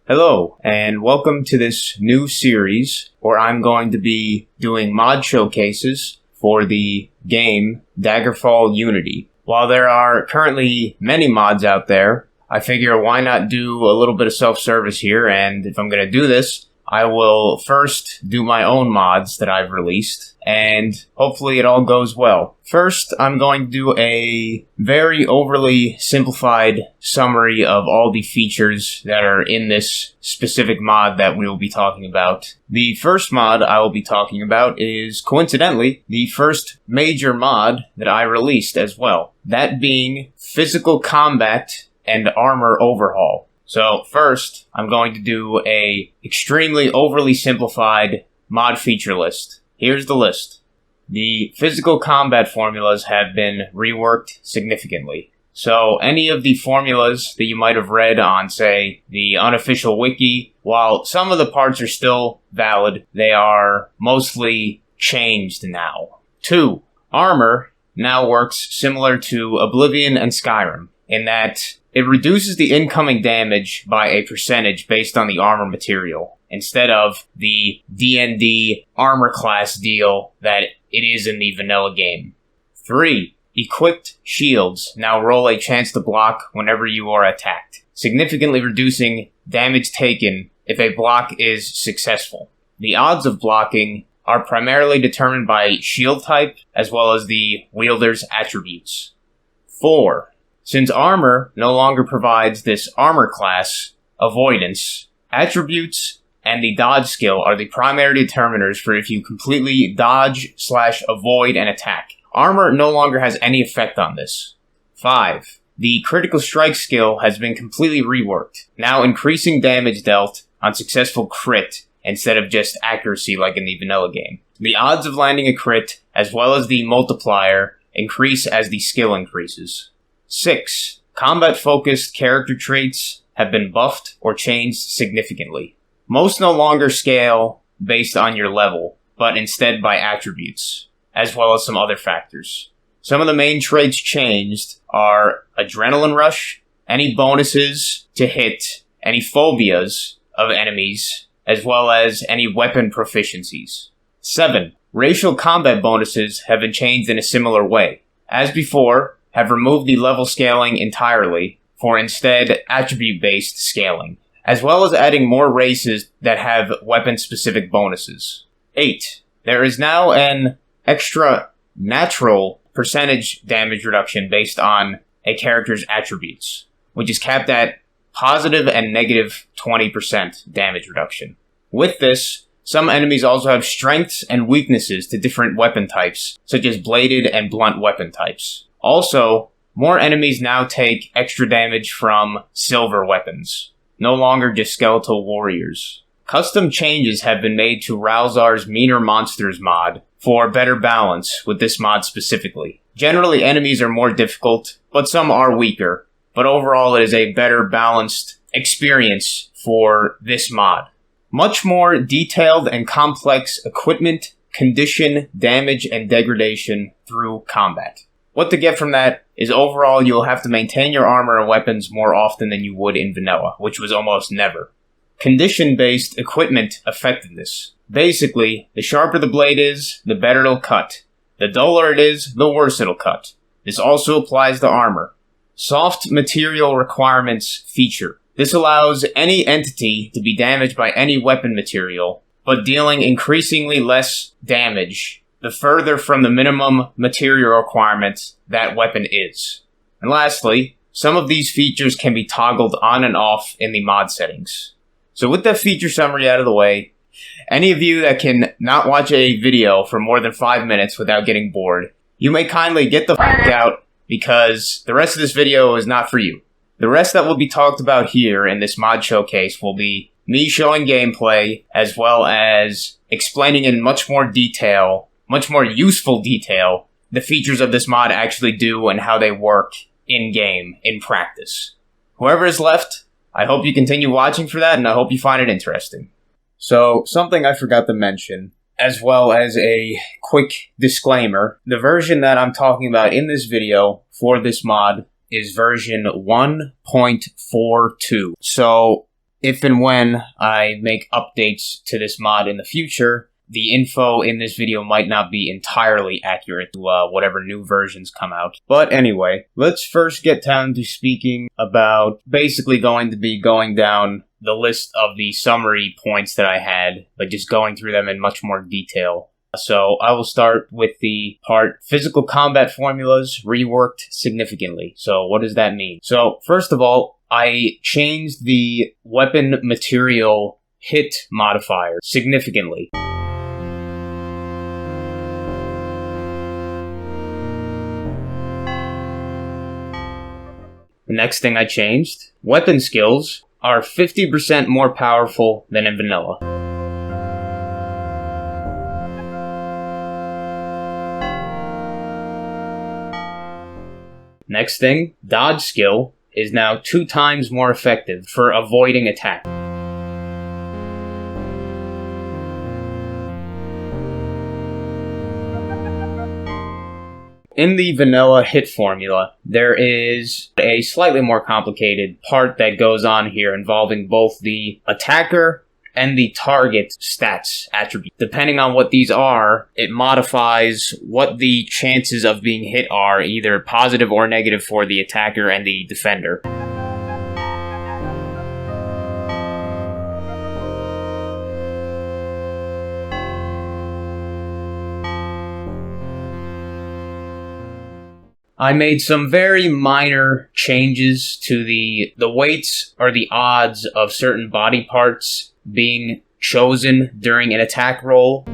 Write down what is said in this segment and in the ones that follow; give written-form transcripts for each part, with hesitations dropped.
Hello, and welcome to this new series where I'm going to be doing mod showcases for the game Daggerfall Unity. While there are currently many mods out there, I figure why not do a little bit of self-service here, and if I'm going to do this, I will first do my own mods that I've released, and hopefully it all goes well. First, I'm going to do a very overly simplified summary of all the features that are in this specific mod that we will be talking about. The first mod I will be talking about is, coincidentally, the first major mod that I released as well. That being Physical Combat and Armor Overhaul. So first, I'm going to do a extremely overly simplified mod feature list. Here's the list. The physical combat formulas have been reworked significantly. So any of the formulas that you might have read on, say, the unofficial wiki, while some of the parts are still valid, they are mostly changed now. 2. Armor now works similar to Oblivion and Skyrim, in that it reduces the incoming damage by a percentage based on the armor material, instead of the D&D armor class deal that it is in the vanilla game. 3. Equipped shields now roll a chance to block whenever you are attacked, significantly reducing damage taken if a block is successful. The odds of blocking are primarily determined by shield type as well as the wielder's attributes. 4. Since armor no longer provides this armor class avoidance, attributes and the dodge skill are the primary determiners for if you completely dodge/avoid an attack. Armor no longer has any effect on this. 5. The critical strike skill has been completely reworked, now increasing damage dealt on successful crit instead of just accuracy like in the vanilla game. The odds of landing a crit, as well as the multiplier, increase as the skill increases. 6. Combat-focused character traits have been buffed or changed significantly. Most no longer scale based on your level, but instead by attributes, as well as some other factors. Some of the main traits changed are Adrenaline Rush, any bonuses to hit, any phobias of enemies, as well as any weapon proficiencies. 7. Racial combat bonuses have been changed in a similar way. As before, have removed the level scaling entirely for instead attribute-based scaling, as well as adding more races that have weapon-specific bonuses. 8. There is now an extra natural percentage damage reduction based on a character's attributes, which is capped at positive and negative 20% damage reduction. With this, some enemies also have strengths and weaknesses to different weapon types, such as bladed and blunt weapon types. Also, more enemies now take extra damage from silver weapons, no longer just skeletal warriors. Custom changes have been made to Ralzar's Meaner Monsters mod for better balance with this mod specifically. Generally, enemies are more difficult, but some are weaker, but overall it is a better balanced experience for this mod. Much more detailed and complex equipment, condition, damage, and degradation through combat. What to get from that is overall you'll have to maintain your armor and weapons more often than you would in vanilla, which was almost never. Condition-based equipment effectiveness. Basically, the sharper the blade is, the better it'll cut. The duller it is, the worse it'll cut. This also applies to armor. Soft material requirements feature. This allows any entity to be damaged by any weapon material, but dealing increasingly less damage the further from the minimum material requirements that weapon is. And lastly, some of these features can be toggled on and off in the mod settings. So with that feature summary out of the way, any of you that can not watch a video for more than 5 minutes without getting bored, you may kindly get the fuck out because the rest of this video is not for you. The rest that will be talked about here in this mod showcase will be me showing gameplay as well as explaining in much more detail, much more useful detail, the features of this mod actually do and how they work in-game, in practice. Whoever is left, I hope you continue watching for that, and I hope you find it interesting. So, something I forgot to mention, as well as a quick disclaimer, the version that I'm talking about in this video for this mod is version 1.42. So, if and when I make updates to this mod in the future, the info in this video might not be entirely accurate to whatever new versions come out. But anyway, let's first get down to speaking about basically going to be going down the list of the summary points that I had, but just going through them in much more detail. So I will start with the part physical combat formulas reworked significantly. So what does that mean? So first of all, I changed the weapon material hit modifier significantly. The next thing I changed, weapon skills are 50% more powerful than in vanilla. Next thing, dodge skill is now 2 times more effective for avoiding attack. In the vanilla hit formula, there is a slightly more complicated part that goes on here involving both the attacker and the target stats attribute. Depending on what these are, it modifies what the chances of being hit are, either positive or negative for the attacker and the defender. I made some very minor changes to the weights or the odds of certain body parts being chosen during an attack roll.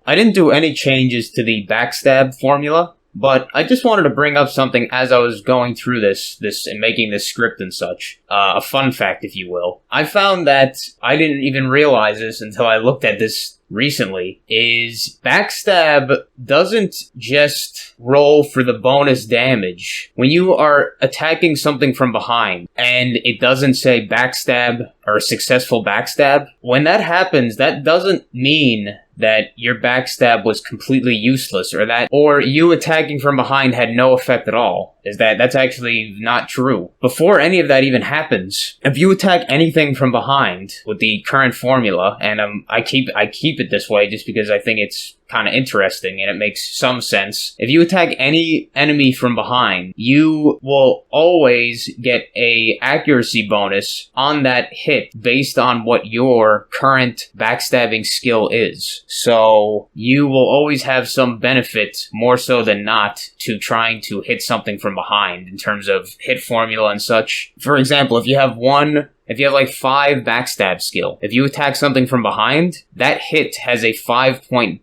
I didn't do any changes to the backstab formula, but I just wanted to bring up something as I was going through this and making this script and such. A fun fact, if you will. I found that I didn't even realize this until I looked at this recently, is backstab doesn't just roll for the bonus damage. When you are attacking something from behind and it doesn't say backstab or successful backstab, when that happens, that doesn't mean that your backstab was completely useless or you attacking from behind had no effect at all. That's actually not true. Before any of that even happens, if you attack anything from behind with the current formula, and I keep it this way just because I think it's kind of interesting and it makes some sense. If you attack any enemy from behind, you will always get a accuracy bonus on that hit based on what your current backstabbing skill is. So you will always have some benefit, more so than not, to trying to hit something from behind in terms of hit formula and such. For example, if you have like 5 backstab skill, if you attack something from behind, that hit has a 5-point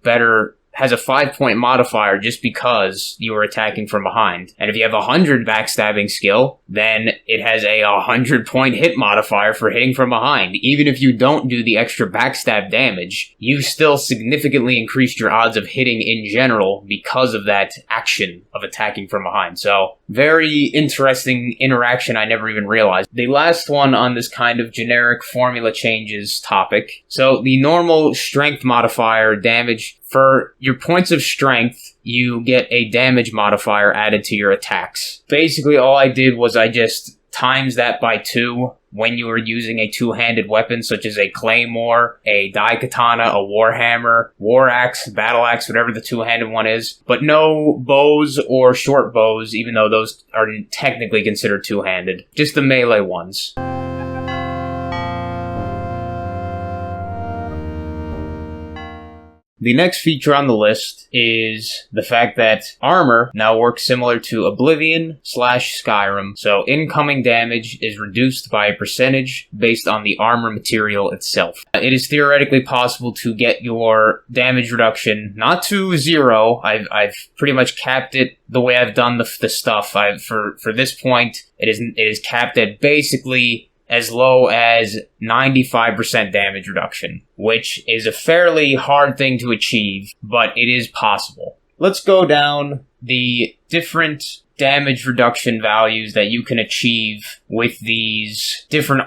modifier just because you were attacking from behind. And if you have 100 backstabbing skill, then it has a 100-point hit modifier for hitting from behind. Even if you don't do the extra backstab damage, you still significantly increased your odds of hitting in general because of that action of attacking from behind. So, very interesting interaction I never even realized. The last one on this kind of generic formula changes topic. So, the normal strength modifier damage, for your points of strength, you get a damage modifier added to your attacks. Basically, all I did was I just times that by 2 when you were using a two-handed weapon, such as a claymore, a daikatana, a warhammer, war axe, battle axe, whatever the two-handed one is. But no bows or short bows, even though those are technically considered two-handed. Just the melee ones. The next feature on the list is the fact that armor now works similar to Oblivion/Skyrim, so incoming damage is reduced by a percentage based on the armor material itself. It is theoretically possible to get your damage reduction not to 0. I've pretty much capped it the way I've done the stuff. For this point, it is capped at basically as low as 95% damage reduction, which is a fairly hard thing to achieve, but it is possible. Let's go down the different damage reduction values that you can achieve with these different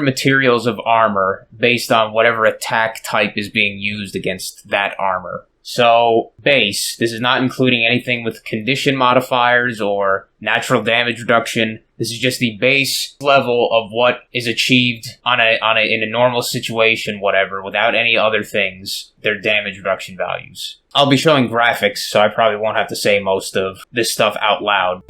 materials of armor based on whatever attack type is being used against that armor. So, base, this is not including anything with condition modifiers or natural damage reduction. This is just the base level of what is achieved in a normal situation, whatever, without any other things, their damage reduction values. I'll be showing graphics, so I probably won't have to say most of this stuff out loud.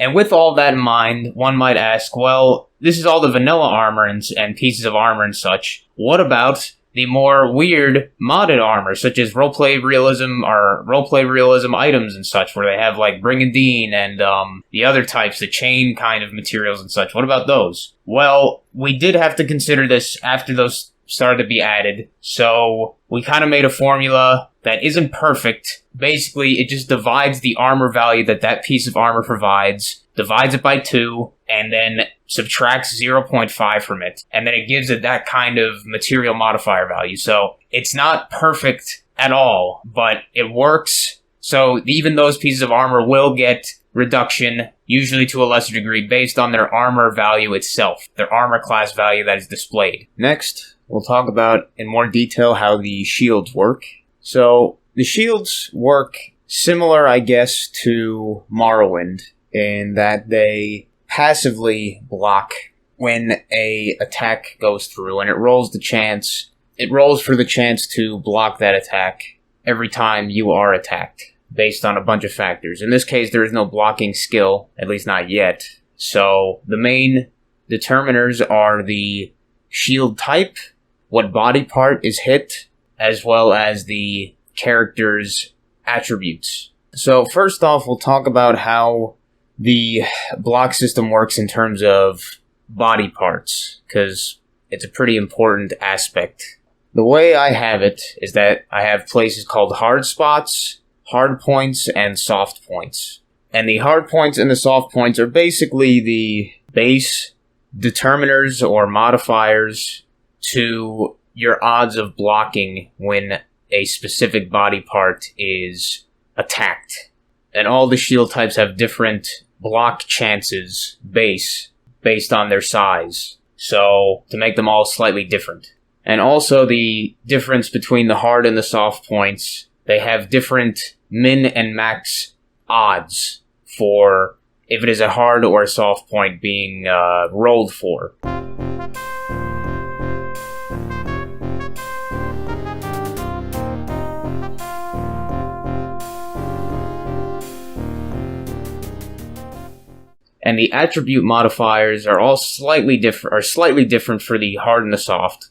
And with all that in mind, one might ask, well, this is all the vanilla armor and pieces of armor and such. What about the more weird modded armor, such as roleplay realism items and such, where they have like Brigadine and the other types, the chain kind of materials and such? What about those? Well, we did have to consider this after those started to be added, so we kind of made a formula that isn't perfect. Basically, it just divides the armor value that piece of armor provides, divides it by 2, and then subtracts 0.5 from it. And then it gives it that kind of material modifier value. So it's not perfect at all, but it works. So even those pieces of armor will get reduction, usually to a lesser degree, based on their armor value itself, their armor class value that is displayed. Next, we'll talk about in more detail how the shields work. So the shields work similar, I guess, to Morrowind in that they passively block when a attack goes through, and it rolls for the chance to block that attack every time you are attacked, based on a bunch of factors. In this case, there is no blocking skill, at least not yet. So the main determiners are the shield type, what body part is hit, as well as the character's attributes. So first off, we'll talk about how the block system works in terms of body parts, because it's a pretty important aspect. The way I have it is that I have places called hard spots, hard points, and soft points. And the hard points and the soft points are basically the base determiners or modifiers to your odds of blocking when a specific body part is attacked. And all the shield types have different block chances based on their size. So, to make them all slightly different. And also the difference between the hard and the soft points, they have different min and max odds for if it is a hard or a soft point being rolled for. And the attribute modifiers are all slightly different for the hard and the soft.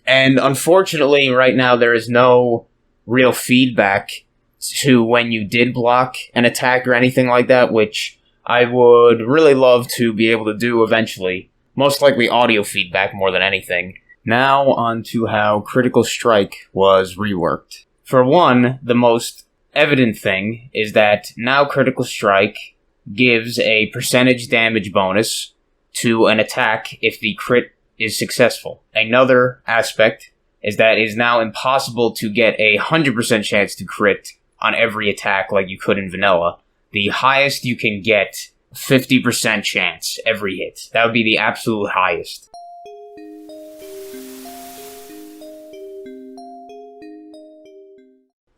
And unfortunately, right now, there is no real feedback to when you did block an attack or anything like that, which I would really love to be able to do eventually. Most likely audio feedback more than anything. Now on to how Critical Strike was reworked. For one, the most evident thing is that now Critical Strike gives a percentage damage bonus to an attack if the crit is successful. Another aspect is that it is now impossible to get a 100% chance to crit on every attack like you could in vanilla. The highest you can get, 50% chance every hit. That would be the absolute highest.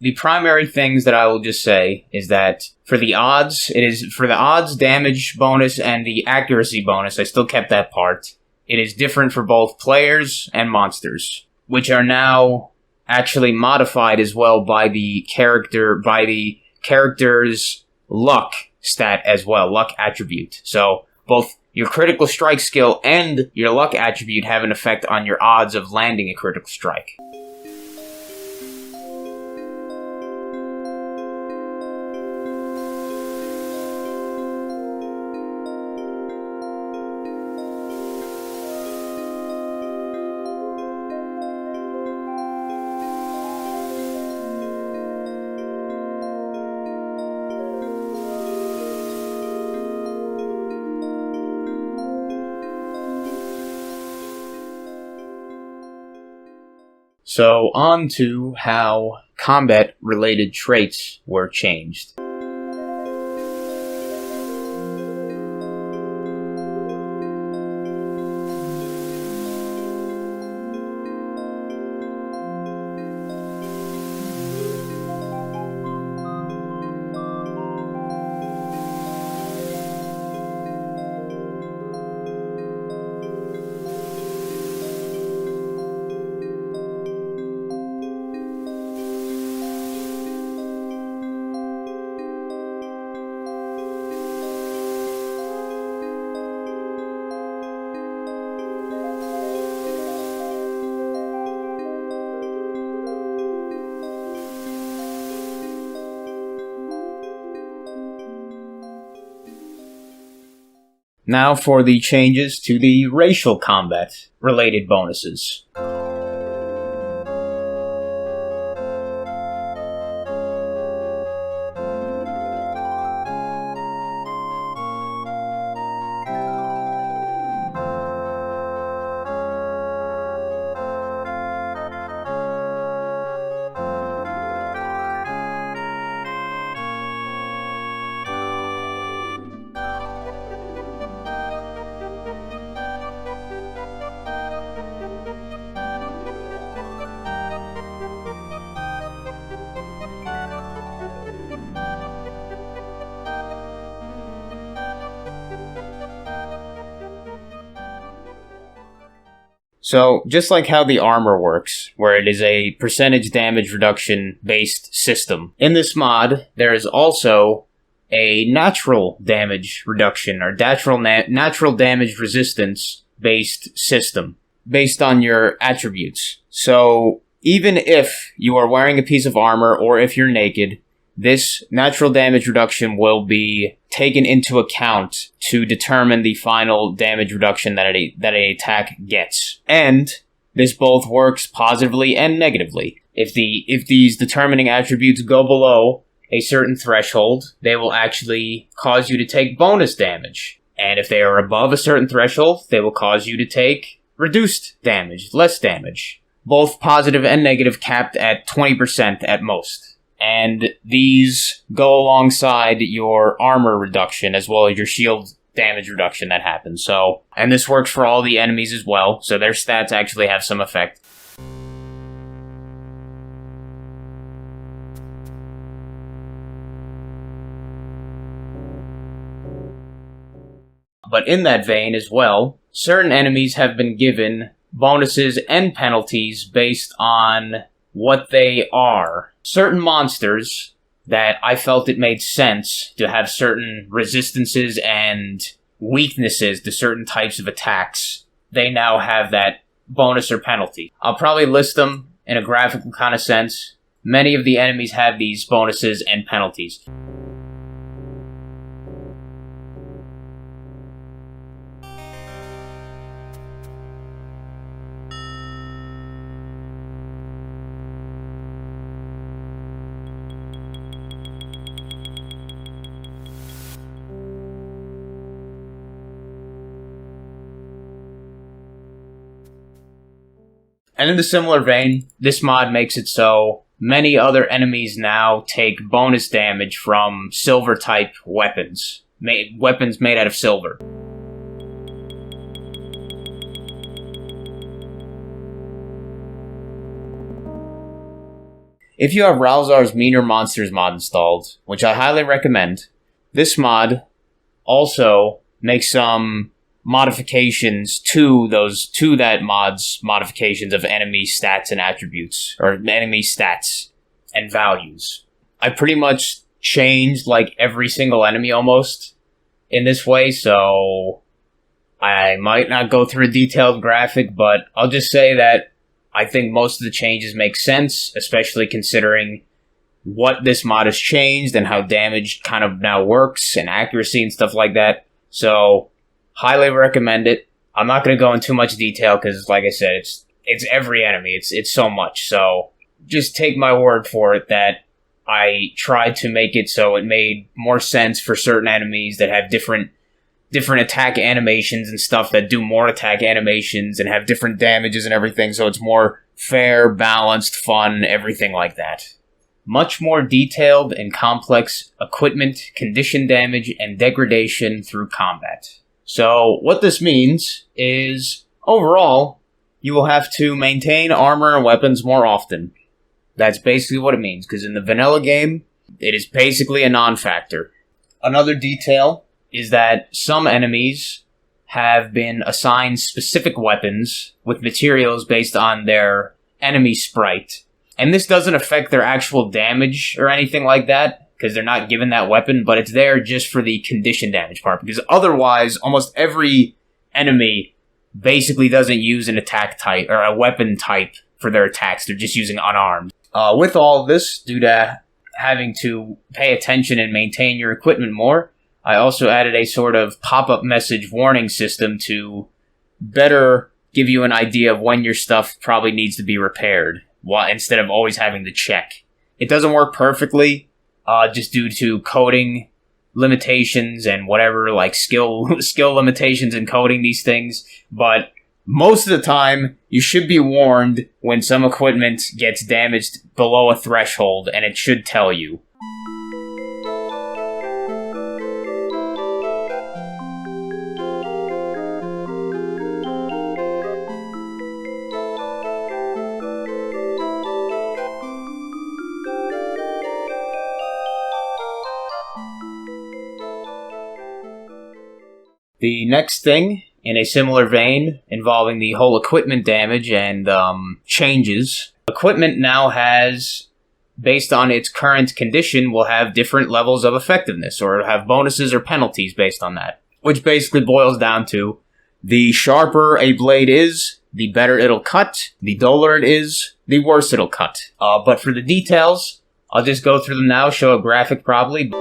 the primary things that I will just say is that for the odds, it is for the odds damage bonus and the accuracy bonus, I still kept that part. It is different for both players and monsters, which are now actually modified as well by the character's luck stat as well, luck attribute. So both your critical strike skill and your luck attribute have an effect on your odds of landing a critical strike. So, on to how combat-related traits were changed. Now for the changes to the racial combat-related bonuses. So, just like how the armor works, where it is a percentage damage reduction based system, in this mod, there is also a natural damage reduction, or natural damage resistance based system, based on your attributes. So, even if you are wearing a piece of armor, or if you're naked, this natural damage reduction will be taken into account to determine the final damage reduction that an attack gets. And this both works positively and negatively. If these determining attributes go below a certain threshold, they will actually cause you to take bonus damage. And if they are above a certain threshold, they will cause you to take reduced damage, less damage. Both positive and negative capped at 20% at most. And these go alongside your armor reduction as well as your shield damage reduction that happens. So, and this works for all the enemies as well, so their stats actually have some effect. But in that vein as well, certain enemies have been given bonuses and penalties based on what they are. Certain monsters that I felt it made sense to have certain resistances and weaknesses to certain types of attacks, they now have that bonus or penalty. I'll probably list them in a graphical kind of sense. Many of the enemies have these bonuses and penalties. And in a similar vein, this mod makes it so many other enemies now take bonus damage from silver-type weapons. Weapons made out of silver. if you have Ralzar's Meaner Monsters mod installed, which I highly recommend, this mod also makes some modifications to that mod's modifications of enemy stats and attributes, or enemy stats and values. I pretty much changed like every single enemy almost in this way, so I might not go through a detailed graphic, but I'll just say that I think most of the changes make sense, especially considering what this mod has changed and how damage kind of now works and accuracy and stuff like that. So, highly recommend it. I'm not going to go into too much detail because, like I said, it's every enemy. It's so much. So, just take my word for it that I tried to make it so it made more sense for certain enemies that have different attack animations and stuff that do more attack animations and have different damages and everything, so it's more fair, balanced, fun, everything like that. Much more detailed and complex equipment, condition damage, and degradation through combat. So, what this means is, overall, you will have to maintain armor and weapons more often. That's basically what it means, because in the vanilla game, it is basically a non-factor. Another detail is that some enemies have been assigned specific weapons with materials based on their enemy sprite. And this doesn't affect their actual damage or anything like that, because they're not given that weapon, but it's there just for the condition damage part, because otherwise, almost every enemy basically doesn't use an attack type, or a weapon type for their attacks. They're just using unarmed. With all of this, due to having to pay attention and maintain your equipment more, I also added a sort of pop-up message warning system to better give you an idea of when your stuff probably needs to be repaired, instead of always having to check. It doesn't work perfectly, just due to coding limitations and whatever, like skill limitations in coding these things, but most of the time, you should be warned when some equipment gets damaged below a threshold, and it should tell you. The next thing, in a similar vein, involving the whole equipment damage and changes, equipment now has, based on its current condition, will have different levels of effectiveness, or have bonuses or penalties based on that. Which basically boils down to, the sharper a blade is, the better it'll cut, the duller it is, the worse it'll cut. But for the details, I'll just go through them now, show a graphic probably.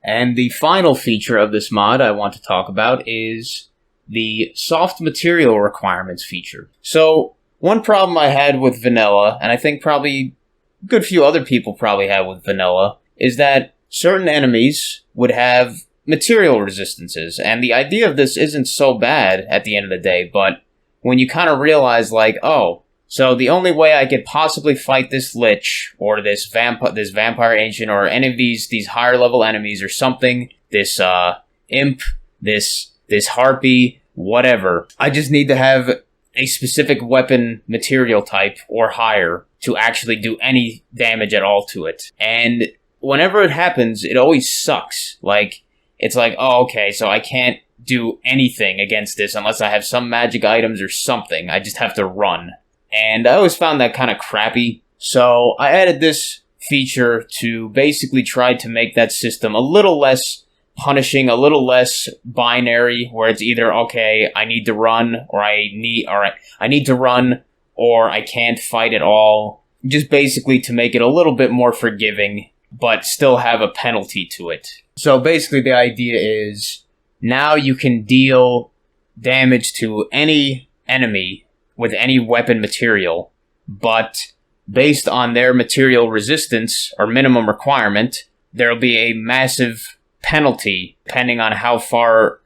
And the final feature of this mod I want to talk about is the soft material requirements feature. So, one problem I had with vanilla, and I think probably a good few other people probably have with vanilla, is that certain enemies would have material resistances. And the idea of this isn't so bad at the end of the day, but when you kind of realize, like, oh, so the only way I could possibly fight this Lich, or this Vampire Ancient, or any of these higher level enemies, or something, this Imp, this Harpy, whatever, I just need to have a specific weapon material type, or higher, to actually do any damage at all to it. And whenever it happens, it always sucks. Like, it's like, oh, okay, so I can't do anything against this unless I have some magic items or something. I just have to run. And I always found that kind of crappy. So I added this feature to basically try to make that system a little less punishing, a little less binary, where it's either, okay, I need to run, or I need to run, or I can't fight at all. Just basically to make it a little bit more forgiving, but still have a penalty to it. So basically the idea is, now you can deal damage to any enemy with any weapon material, but based on their material resistance or minimum requirement, there'll be a massive penalty depending on how far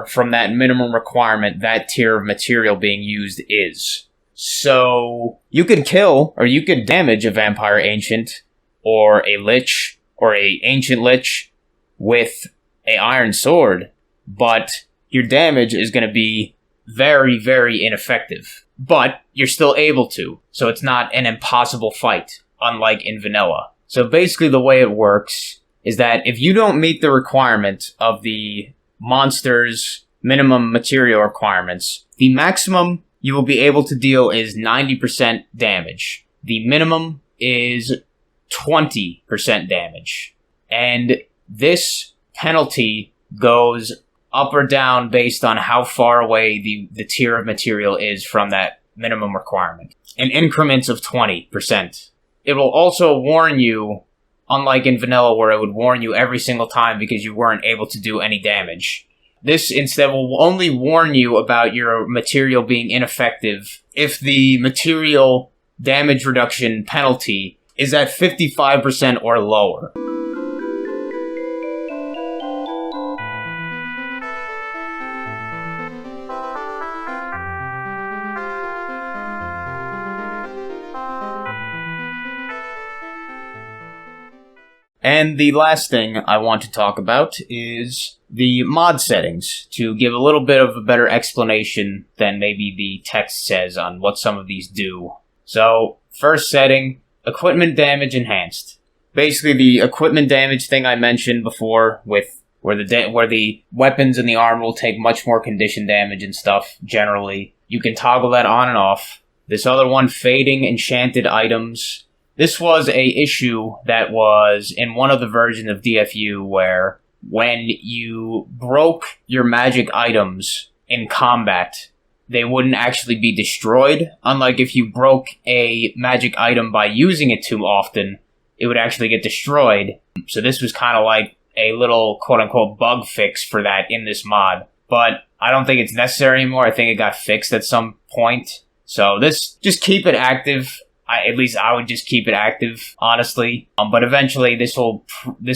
from that minimum requirement that tier of material being used is. So you could kill or you could damage a Vampire Ancient or a Lich or a ancient lich with a iron sword, but your damage is going to be very, very ineffective. But you're still able to, so it's not an impossible fight, unlike in vanilla. So basically the way it works is that if you don't meet the requirement of the monster's minimum material requirements, the maximum you will be able to deal is 90% damage. The minimum is 20% damage. And this penalty goes up or down based on how far away the tier of material is from that minimum requirement, in increments of 20%. It will also warn you, unlike in vanilla where it would warn you every single time because you weren't able to do any damage. This instead will only warn you about your material being ineffective if the material damage reduction penalty is at 55% or lower. And the last thing I want to talk about is the mod settings, to give a little bit of a better explanation than maybe the text says on what some of these do. So, first setting, equipment damage enhanced. Basically the equipment damage thing I mentioned before, with where the weapons and the armor will take much more condition damage and stuff, generally. You can toggle that on and off. This other one, fading enchanted items. This was a issue that was in one of the versions of DFU where when you broke your magic items in combat, they wouldn't actually be destroyed. Unlike if you broke a magic item by using it too often, it would actually get destroyed. So this was kind of like a little quote-unquote bug fix for that in this mod. But I don't think it's necessary anymore. I think it got fixed at some point. So this, just keep it active. At least I would just keep it active, honestly. But eventually this will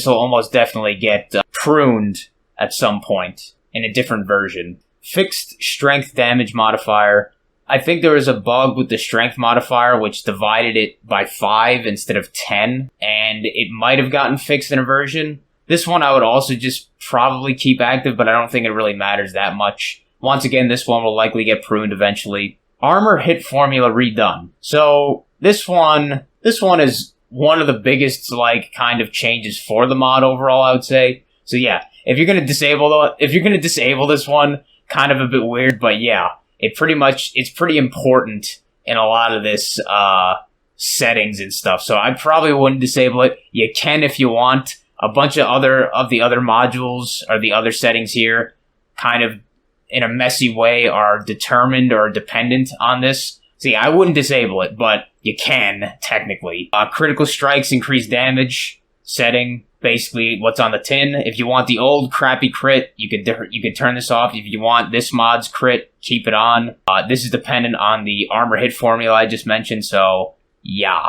almost definitely get pruned at some point in a different version. Fixed strength damage modifier. I think there was a bug with the strength modifier which divided it by 5 instead of 10, and it might have gotten fixed in a version. This one I would also just probably keep active, but I don't think it really matters that much. Once again, this one will likely get pruned eventually. Armor hit formula redone. So this one is one of the biggest, kind of changes for the mod overall, I would say. So yeah, if you're gonna disable this one, kind of a bit weird, but yeah, it's pretty important in a lot of this, settings and stuff. So I probably wouldn't disable it. You can if you want. A bunch of the other modules or the other settings here kind of in a messy way are determined or dependent on this. See, I wouldn't disable it, but you can, technically. Critical strikes increase damage setting, basically what's on the tin. If you want the old crappy crit, you could turn this off. If you want this mod's crit, keep it on. This is dependent on the armor hit formula I just mentioned, so yeah.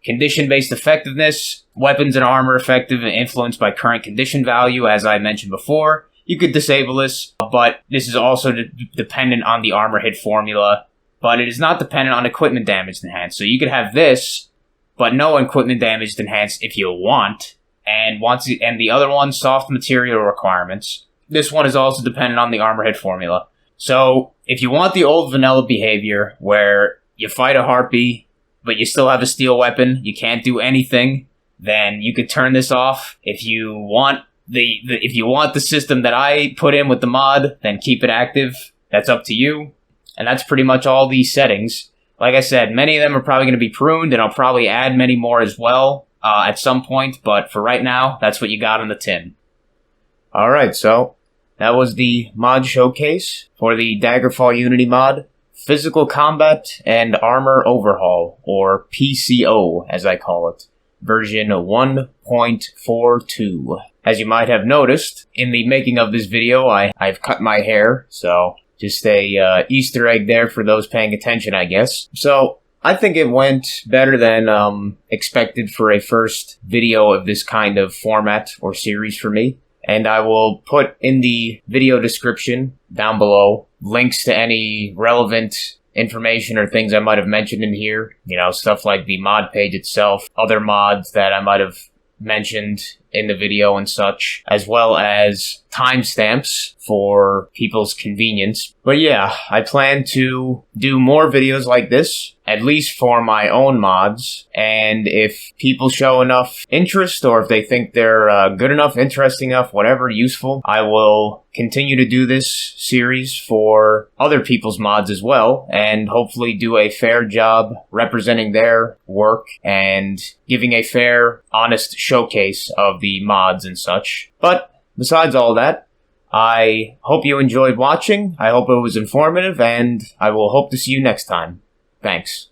Condition-based effectiveness, weapons and armor effective and influenced by current condition value, as I mentioned before. You could disable this, but this is also dependent on the armor hit formula. But it is not dependent on equipment damage enhanced. So you could have this, but no equipment damage enhanced if you want. And the other one, soft material requirements. This one is also dependent on the armor hit formula. So if you want the old vanilla behavior where you fight a harpy, but you still have a steel weapon, you can't do anything, then you could turn this off. If you want the system that I put in with the mod, then keep it active. That's up to you. And that's pretty much all these settings. Like I said, many of them are probably going to be pruned, and I'll probably add many more as well at some point. But for right now, that's what you got on the tin. Alright, so that was the mod showcase for the Daggerfall Unity mod. Physical Combat and Armor Overhaul, or PCO as I call it. Version 1.42. As you might have noticed, in the making of this video, I've cut my hair, so just a Easter egg there for those paying attention, I guess. So, I think it went better than expected for a first video of this kind of format or series for me. And I will put in the video description down below links to any relevant information or things I might have mentioned in here. You know, stuff like the mod page itself, other mods that I might have mentioned in the video and such, as well as timestamps for people's convenience. But yeah, I plan to do more videos like this, at least for my own mods, and if people show enough interest, or if they think they're good enough, interesting enough, whatever, useful, I will continue to do this series for other people's mods as well, and hopefully do a fair job representing their work and giving a fair, honest showcase of the mods and such. But besides all that, I hope you enjoyed watching, I hope it was informative, and I will hope to see you next time. Thanks.